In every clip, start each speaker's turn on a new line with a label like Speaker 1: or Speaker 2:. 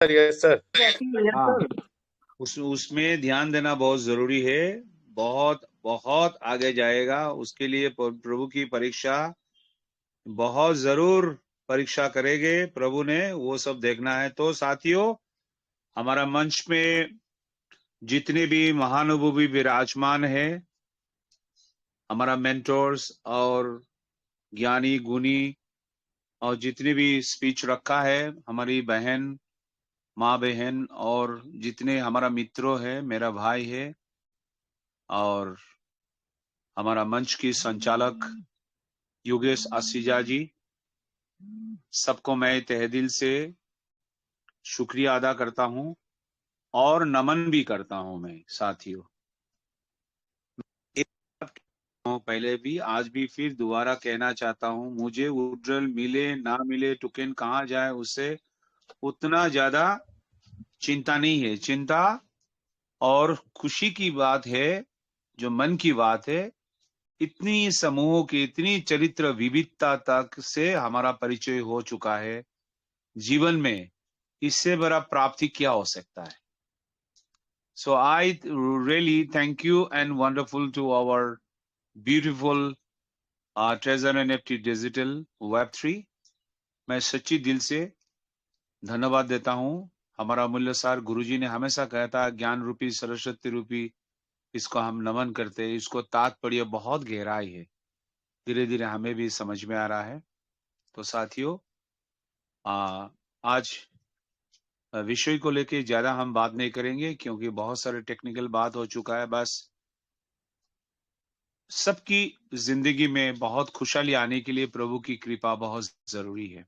Speaker 1: Yes sir.
Speaker 2: हाँ, उसमें ध्यान देना बहुत जरूरी है। बहुत बहुत आगे जाएगा, उसके लिए प्रभु की परीक्षा बहुत जरूर परीक्षा करेंगे प्रभु ने, वो सब देखना है। तो साथियों, हमारा मंच में जितने भी महानुभवी विराजमान है, हमारा मेंटोर्स और ज्ञानी गुणी, और जितने भी स्पीच रखा है, हमारी बहन, माँ बहन, और जितने हमारा मित्रों है, मेरा भाई है, और हमारा मंच की संचालक योगेश आसीजा जी, सबको मैं तहे दिल से शुक्रिया अदा करता हूं और नमन भी करता हूं। मैं साथियों, एक बात कहता हूं, पहले भी आज भी फिर दोबारा कहना चाहता हूं, मुझे उज्जवल मिले ना मिले, टोकन कहाँ जाए, उससे उतना ज्यादा चिंता नहीं है। चिंता और खुशी की बात है, जो मन की बात है, इतनी समूहों की, इतनी चरित्र विविधता तक से हमारा परिचय हो चुका है जीवन में। इससे बड़ा प्राप्ति क्या हो सकता है? So I really thank you and wonderful to our beautiful Treasure NFT Digital Web3। मैं सच्ची दिल से धन्यवाद देता हूं। हमारा मूल्यसार गुरुजी ने हमेशा कहता, ज्ञान रूपी सरस्वती रूपी इसको हम नमन करते हैं। इसको तात्पर्य बहुत गहराई है, धीरे धीरे हमें भी समझ में आ रहा है। तो साथियों, आज विषय को लेके ज्यादा हम बात नहीं करेंगे, क्योंकि बहुत सारे टेक्निकल बात हो चुका है। बस सबकी जिंदगी में बहुत खुशहाली आने के लिए प्रभु की कृपा बहुत जरूरी है।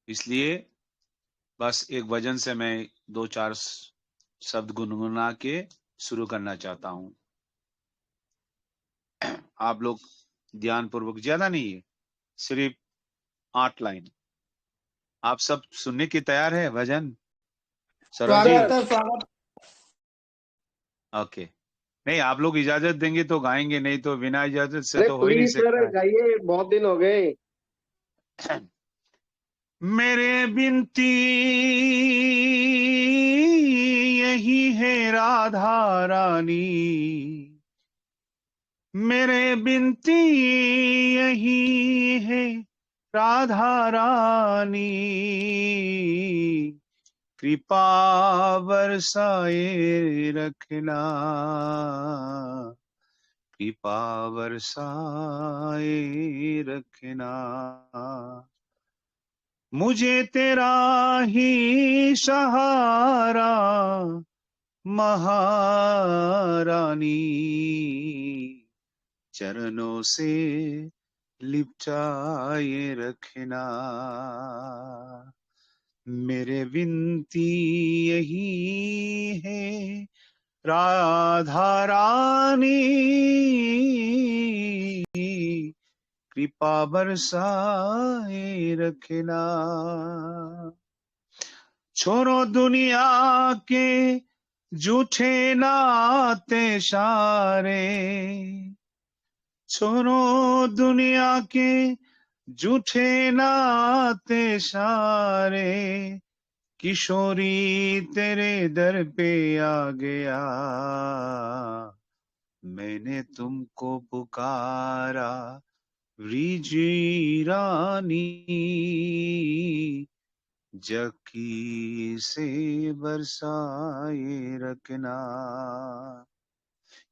Speaker 2: इसलिए बस एक वजन से मैं दो चार शब्द गुनगुना के शुरू करना चाहता हूं। आप लोग ध्यान पूर्वक, ज्यादा नहीं है, सिर्फ 8 लाइन। आप सब सुनने की तैयार है भजन? सरोज जी,
Speaker 3: स्वागत है, स्वागत।
Speaker 2: ओके। नहीं, आप लोग इजाजत देंगे तो गाएंगे, नहीं तो बिना इजाजत से
Speaker 1: अरे
Speaker 2: तो हो ही नहीं
Speaker 1: प्लीज सर
Speaker 2: सकता
Speaker 1: गाइए, बहुत दिन हो गए।
Speaker 2: है। मेरे बिनती यही है राधा रानी, मेरे बिनती यही है राधा रानी, कृपा बरसाए रखना, कृपा बरसाए रखना, मुझे तेरा ही सहारा महारानी, चरणों से लिपटाए रखना, मेरे विनती यही है राधा रानी, कृपा बरसाए रखना। छोड़ो दुनिया के झूठे नाते सारे, छोड़ो दुनिया के झूठे नाते सारे, किशोरी तेरे दर पे आ गया, मैंने तुमको पुकारा रिजी रानी, जकी से बरसाए रखना,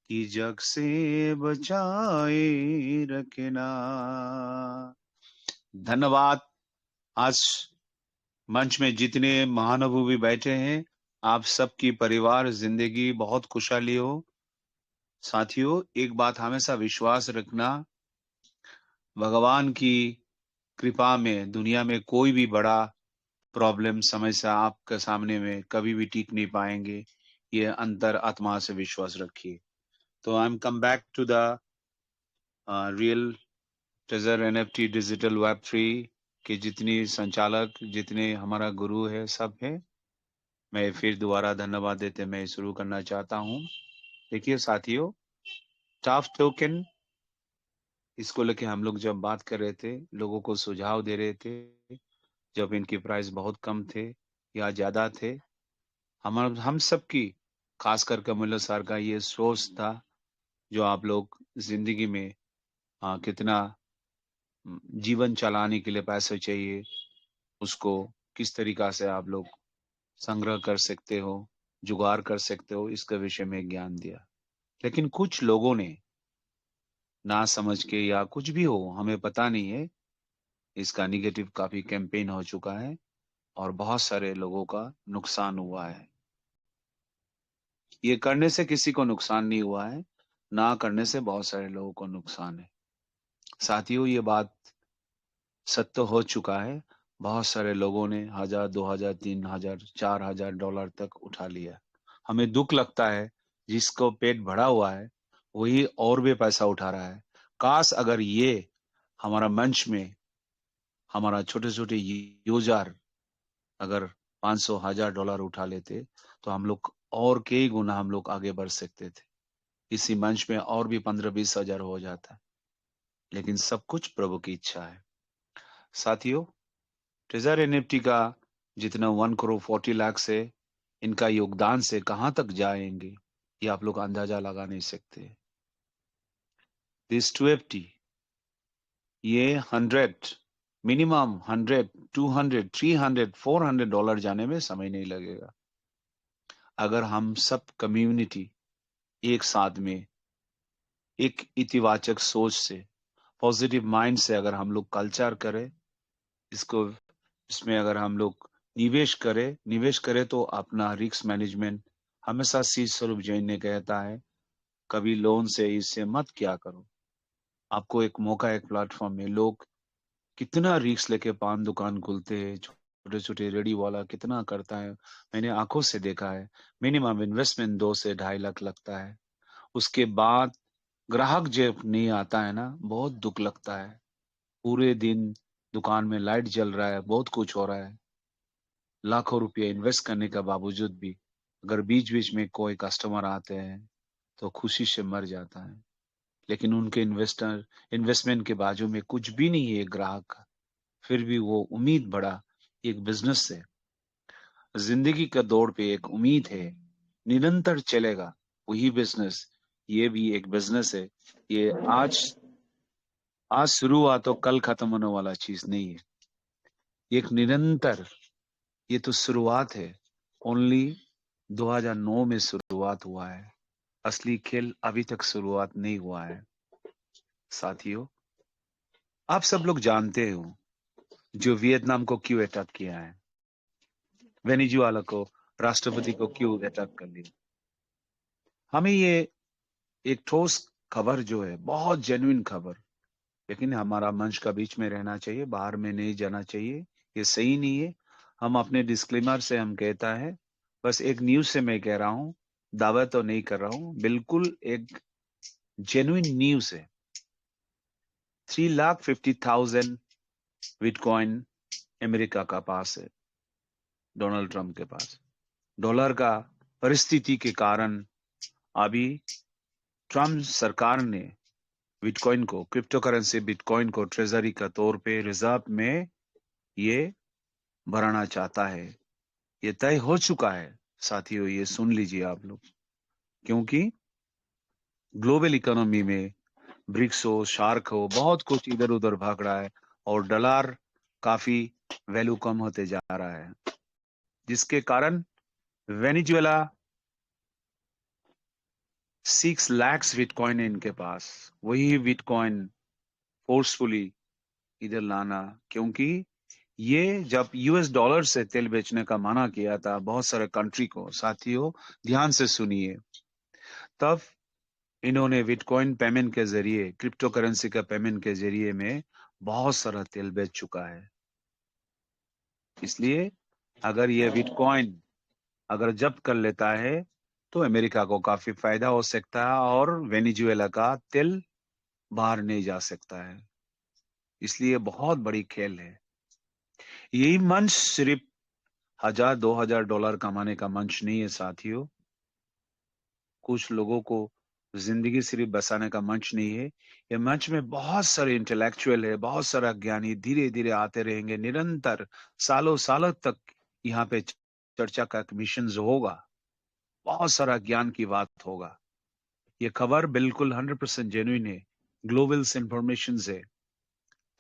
Speaker 2: कि जग से बचाए रखना। धन्यवाद। आज मंच में जितने महानुभवी बैठे हैं, आप सबकी परिवार जिंदगी बहुत खुशहाली हो। साथियों, एक बात हमेशा विश्वास रखना, भगवान की कृपा में दुनिया में कोई भी बड़ा प्रॉब्लम समस्या आपके सामने में कभी भी टिक नहीं पाएंगे। ये अंतर आत्मा से विश्वास रखिए। तो I am come back to the real treasure NFT digital web 3 के जितनी संचालक, जितने हमारा गुरु है, सब है, मैं फिर दोबारा धन्यवाद देते मैं शुरू करना चाहता हूँ। देखिए साथियों, स्टाफ टोकन, इसको लेके हम लोग जब बात कर रहे थे, लोगों को सुझाव दे रहे थे, जब इनकी प्राइस बहुत कम थे या ज्यादा थे। हम सबकी, खास कर कमल सर का ये सोच था, जो आप लोग जिंदगी में कितना जीवन चलाने के लिए पैसे चाहिए, उसको किस तरीका से आप लोग संग्रह कर सकते हो, जुगाड़ कर सकते हो, इसके विषय में ज्ञान दिया। लेकिन कुछ लोगों ने ना समझ के या कुछ भी हो, हमें पता नहीं है, इसका निगेटिव काफी कैंपेन हो चुका है और बहुत सारे लोगों का नुकसान हुआ है। ये करने से किसी को नुकसान नहीं हुआ है, ना करने से बहुत सारे लोगों को नुकसान है। साथियों, ये बात सत्य हो चुका है। बहुत सारे लोगों ने 1,000, 2,000, 3,000, 4,000 डॉलर तक उठा लिया। हमें दुख लगता है, जिसको पेट भरा हुआ है वही और भी पैसा उठा रहा है। काश अगर ये हमारा मंच में हमारा छोटे छोटे यूजर अगर 500, 1,000 डॉलर उठा लेते, तो हम लोग और कई गुना हम लोग आगे बढ़ सकते थे। इसी मंच में और भी 15-20 हजार हो जाता। लेकिन सब कुछ प्रभु की इच्छा है। साथियों, ट्रेजर एनएफटी का जितना 1,40,00,000 से इनका योगदान से कहां तक जाएंगे, ये आप लोग अंदाजा लगा नहीं सकते। दिस 2FT, ये 100, मिनिमम 100, 200, 300, 400 डॉलर जाने में समय नहीं लगेगा, अगर हम सब कम्युनिटी एक साथ में एक इतिवाचक सोच से, पॉजिटिव माइंड से अगर हम लोग कल्चर करें, इसको इसमें अगर हम लोग निवेश करें तो अपना रिस्क मैनेजमेंट, हमेशा शीश स्वरूप जैन ने कहता है, कभी लोन से इससे मत क्या करो। आपको एक मौका, एक प्लेटफॉर्म में लोग कितना रिस्क लेके पान दुकान खुलते हैं, छोटे छोटे रेडी वाला कितना करता है, मैंने आंखों से देखा है। मिनिमम इन्वेस्टमेंट 2 से 2.5 लाख लगता है। उसके बाद ग्राहक जब नहीं आता है ना, बहुत दुख लगता है। पूरे दिन दुकान में लाइट जल रहा है, बहुत कुछ हो रहा है, लाखों रुपए इन्वेस्ट करने का बावजूद भी अगर बीच बीच में कोई कस्टमर आते हैं तो खुशी से मर जाता है। लेकिन उनके इन्वेस्टमेंट के बाजू में कुछ भी नहीं है ग्राहक का, फिर भी वो उम्मीद बड़ा एक बिजनेस से, जिंदगी का दौड़ पे एक उम्मीद है, निरंतर चलेगा वही बिजनेस। ये भी एक बिजनेस है। ये आज आज शुरू हुआ तो कल खत्म होने वाला चीज नहीं है, एक निरंतर, ये तो शुरुआत है। ओनली 2009 में शुरुआत हुआ है, असली खेल अभी तक शुरुआत नहीं हुआ है। साथियों, आप सब लोग जानते हो जो वियतनाम को क्यों अटैक किया है, वेनेजुएला को, राष्ट्रपति को क्यों अटैक कर लिया। हमें ये एक ठोस खबर जो है, बहुत जेन्युइन खबर, लेकिन हमारा मंच का बीच में रहना चाहिए, बाहर में नहीं जाना चाहिए, ये सही नहीं है। हम अपने डिस्क्लेमर से हम कहता है, बस एक न्यूज से मैं कह रहा हूं, दावा तो नहीं कर रहा हूं, बिल्कुल एक जेन्युइन न्यूज है। 3,50,000 बिटकॉइन अमेरिका का पास है, डोनाल्ड ट्रंप के पास। डॉलर का परिस्थिति के कारण अभी ट्रंप सरकार ने बिटकॉइन को, क्रिप्टो करेंसी बिटकॉइन को ट्रेजरी का तौर पे रिजर्व में ये भरना चाहता है। ये तय हो चुका है। साथियों, ये सुन लीजिए आप लोग, क्योंकि ग्लोबल इकोनॉमी में ब्रिक्स हो, शार्क हो, बहुत कुछ इधर उधर भाग रहा है और डॉलर काफी वैल्यू कम होते जा रहा है, जिसके कारण वेनेजुएला 6 लाख बिटकॉइन है इनके पास। वही बिटकॉइन फोर्सफुली इधर लाना, क्योंकि ये जब यूएस डॉलर से तेल बेचने का मना किया था बहुत सारे कंट्री को, साथियों ध्यान से सुनिए, तब इन्होंने बिटकॉइन पेमेंट के जरिए, क्रिप्टो करेंसी का पेमेंट के जरिए में बहुत सारा तेल बेच चुका है। इसलिए अगर ये बिटकॉइन अगर जब्त कर लेता है तो अमेरिका को काफी फायदा हो सकता है और वेनेजुएला का तेल बाहर नहीं जा सकता है। इसलिए बहुत बड़ी खेल है। यही मंच सिर्फ 1,000, 2,000 डॉलर कमाने का मंच नहीं है साथियों। कुछ लोगों को जिंदगी सिर्फ बसाने का मंच नहीं है। ये मंच में बहुत सारे इंटेलेक्चुअल है, बहुत सारा ज्ञानी धीरे धीरे आते रहेंगे, निरंतर सालों सालों तक यहाँ पे चर्चा का मिशन होगा, बहुत सारा ज्ञान की बात होगा। ये खबर बिल्कुल 100% जेन्युइन है, ग्लोबल इंफॉर्मेशन है।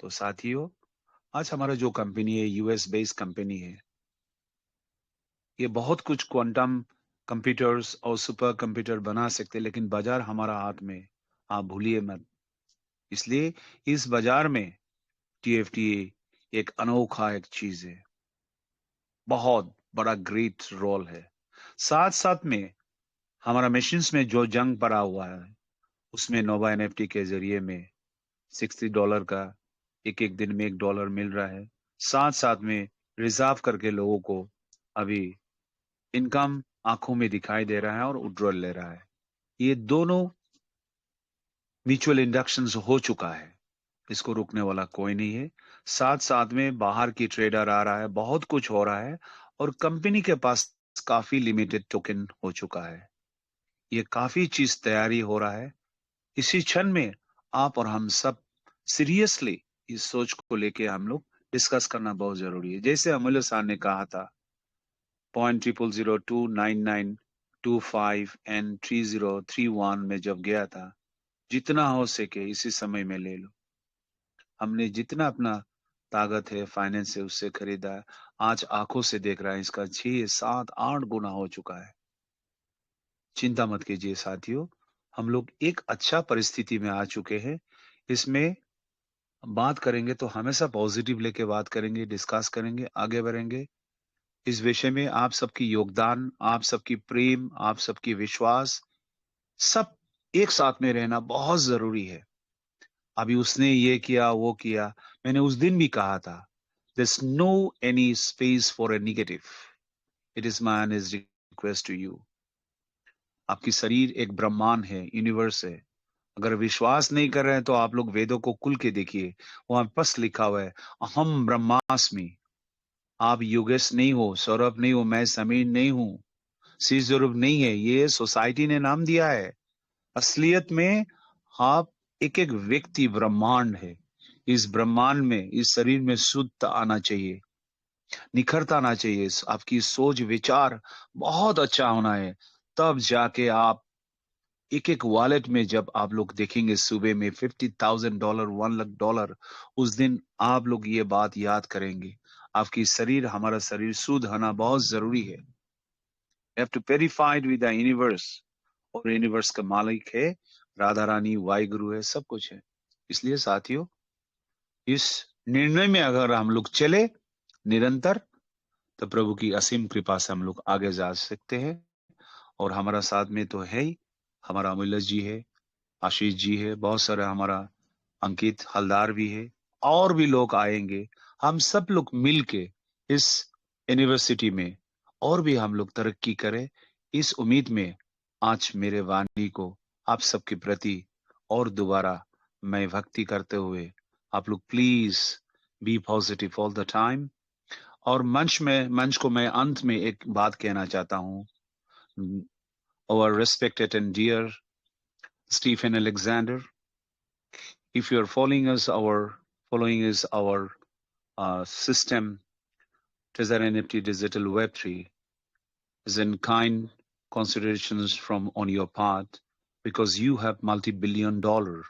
Speaker 2: तो साथियों, आज हमारा जो कंपनी है, यूएस बेस्ड कंपनी है, ये बहुत कुछ क्वांटम कंप्यूटर्स और सुपर कंप्यूटर बना सकते, लेकिन बाजार हमारा हाथ में, आप भूलिए मत। इसलिए इस बाजार में टीएफटीए एक अनोखा एक चीज है, बहुत बड़ा ग्रेट रोल है। साथ साथ में हमारा मशीन्स में जो जंग पड़ा हुआ है, उसमें नोवा एनएफटी के जरिए में $60 का एक एक दिन में $1 मिल रहा है। साथ साथ में रिजर्व करके लोगों को अभी इनकम आंखों में दिखाई दे रहा है और विड्रॉल ले रहा है। ये दोनों म्यूचुअल इंडक्शन हो चुका है, इसको रोकने वाला कोई नहीं है। साथ साथ में बाहर की ट्रेडर आ रहा है, बहुत कुछ हो रहा है, और कंपनी के पास काफी लिमिटेड टोकन हो चुका है। ये काफी चीज तैयारी हो रहा है। इसी क्षण में आप और हम सब सीरियसली इस सोच को लेके हम लोग डिस्कस करना बहुत जरूरी है। जैसे अमूल्य सर ने कहा था, 0.00029925 एंड 3031 में जब गया था, जितना हो सके इसी समय में ले लो। हमने जितना अपना ताकत है फाइनेंस से उससे खरीदा है, आज आंखों से देख रहा है इसका 6, 7, 8 गुना हो चुका है। चिंता मत कीजिए साथियों, हम लोग एक अच्छा परिस्थिति में आ चुके हैं। इसमें बात करेंगे तो हमेशा पॉजिटिव लेके बात करेंगे, डिस्कस करेंगे, आगे बढ़ेंगे। इस विषय में आप सबकी योगदान, आप सबकी प्रेम, आप सबकी विश्वास, सब एक साथ में रहना बहुत जरूरी है। अभी उसने ये किया वो किया, मैंने उस दिन भी कहा था, there's no any space for a negative. It is my honest request to you. आपकी शरीर एक ब्रह्मांड है, यूनिवर्स है। अगर विश्वास नहीं कर रहे हैं तो आप लोग वेदों को खुल के देखिए, वहां स्पष्ट लिखा हुआ है, अहम ब्रह्मास्मि। आप योगेश नहीं हो, सौरभ नहीं हो, मैं समीर नहीं हूं, सी जरूर नहीं है, ये सोसाइटी ने नाम दिया है। असलियत में आप एक एक व्यक्ति ब्रह्मांड है। इस ब्रह्मांड में, इस शरीर में शुद्ध आना चाहिए, निखरता आना चाहिए, आपकी सोच विचार बहुत अच्छा होना है। तब जाके आप एक एक वॉलेट में जब आप लोग देखेंगे सुबह में $50,000, $1 लाख, उस दिन आप लोग ये बात याद करेंगे, आपकी शरीर, हमारा शरीर शुद्ध होना बहुत जरूरी है। You have to purified with the universe, और यूनिवर्स का मालिक है राधा रानी, वायु गुरु है, सब कुछ है। इसलिए साथियों, इस निर्णय में अगर हम लोग चले निरंतर, तो प्रभु की असीम कृपा से हम लोग आगे जा सकते हैं। और हमारा साथ में तो है ही, हमारा अमूल्य जी है, आशीष जी है, बहुत सारा हमारा अंकित हलदार भी है, और भी लोग आएंगे। हम सब लोग मिलके इस यूनिवर्सिटी में और भी हम लोग तरक्की करें, इस उम्मीद में आज मेरे वाणी को आप सबके प्रति और दोबारा मैं भक्ति करते हुए, आप लोग please be positive all the time. और मंच को मैं अंत में एक बात कहना चाहता हूँ। Our respected and dear Stephen Alexander, if you are following us our system, Trezor NFT Digital Web3 is in kind considerations from on your part, because you have multi-billion dollar.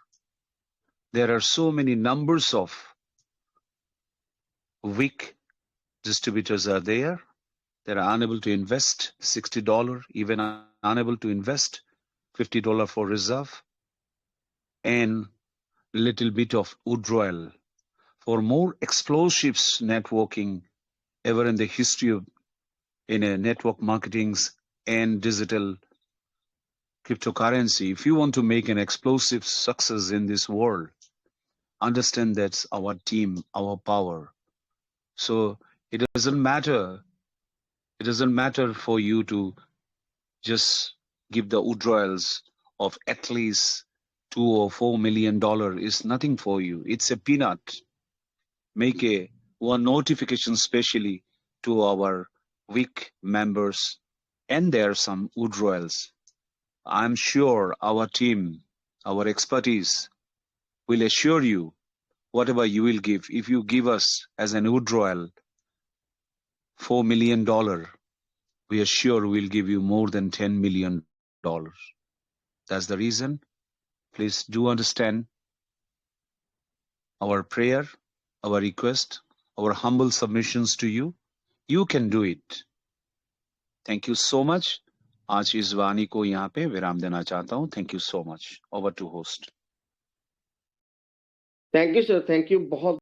Speaker 2: There are so many numbers of weak distributors are there. They are unable to invest $60, even unable to invest $50 for reserve, and little bit of withdrawal. For more explosive networking ever in the history of in a network marketings and digital cryptocurrency, if you want to make an explosive success in this world, understand that's our team, our power. So it doesn't matter. It doesn't matter for you to just give the withdrawals of at least $2 or $4 million. Is nothing for you. It's a peanut. Make a one notification specially to our weak members, and there are some withdrawals. I'm sure our team, our expertise will assure you whatever you will give. If you give us as an Woodrow $4 million, we are sure we'll give you more than $10 million. That's the reason. Please do understand our prayer, our request, our humble submissions to you. You can do it. Thank you so much. आज इस वाणी को यहाँ पे विराम देना चाहता हूँ. Thank you so much. Over to host.
Speaker 1: Thank you sir, thank you. बहुत